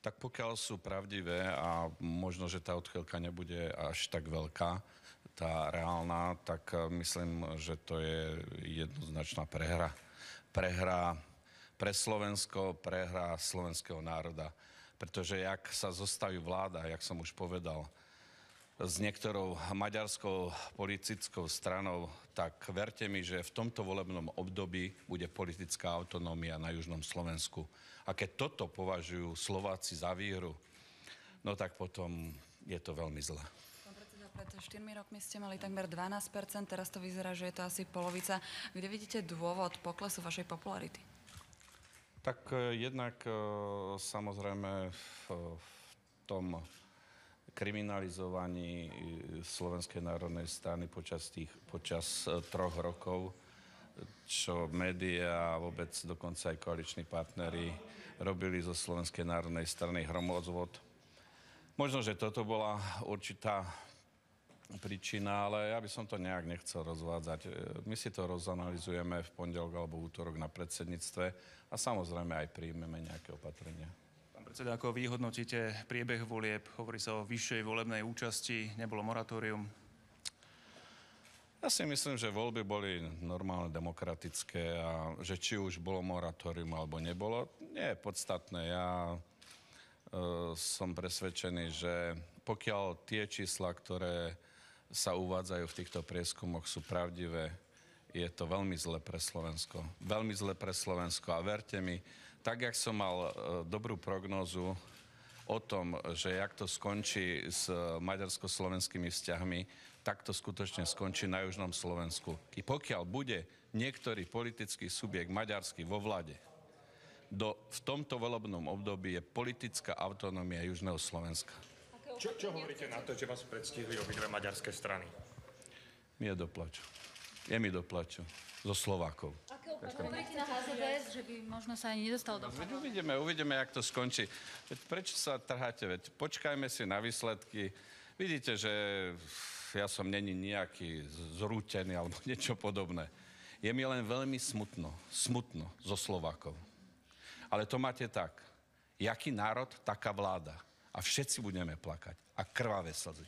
Tak pokiaľ sú pravdivé a možno, že tá odchýlka nebude až tak veľká, tá reálna, tak myslím, že to je jednoznačná prehra. Prehra pre Slovensko, prehra slovenského národa. Pretože jak sa zostaví vláda, jak som už povedal, s niektorou maďarskou politickou stranou, tak verte mi, že v tomto volebnom období bude politická autonómia na južnom Slovensku. A keď toto považujú Slováci za výhru, no tak potom je to veľmi zlé. Pán predseda, pred 4 rokmi ste mali takmer 12%, teraz to vyzerá, že je to asi polovica. Kde vidíte dôvod poklesu vašej popularity? Tak jednak samozrejme v tom kriminalizovaní Slovenskej národnej strany počas 3 rokov, čo médiá a vôbec dokonca aj koaliční partneri robili zo Slovenskej národnej strany hromozvod. Možno, že toto bola určitá príčina, ale ja by som to nejak nechcel rozvádzať. My si to rozanalizujeme v pondelok alebo útorok na predsedníctve a samozrejme aj príjmeme nejaké opatrenia. Pán predseda, ako vy hodnotíte priebeh volieb? Hovorí sa o vyššej volebnej účasti, nebolo moratórium. Ja si myslím, že voľby boli normálne demokratické a že či už bolo moratórium alebo nebolo, nie je podstatné. Ja som presvedčený, že pokiaľ tie čísla, ktoré sa uvádzajú v týchto prieskumoch, sú pravdivé, je to veľmi zle pre Slovensko. Veľmi zle pre Slovensko. A verte mi, tak, jak som mal dobrú prognózu o tom, že jak to skončí s maďarsko-slovenskými vzťahmi, tak to skutočne skončí na južnom Slovensku. I pokiaľ bude niektorý politický subjekt maďarský vo vlade, v tomto volebnom období je politická autonómia južného Slovenska. Čo hovoríte na to, že vás predstihli obidve maďarské strany? Mi je doplaču. Je mi doplaču. Zo Slovákov. Hovoríte na HZDS, že by možno sa ani nedostal do Veď uvidíme, jak to skončí. Veď prečo sa trháte? Veď počkajme si na výsledky. Vidíte, že ja som není nejaký zrútený alebo niečo podobné. Je mi len veľmi smutno zo Slovákov. Ale to máte tak. Jaký národ, taká vláda. A všetci budeme plakať. A krvavé slzy.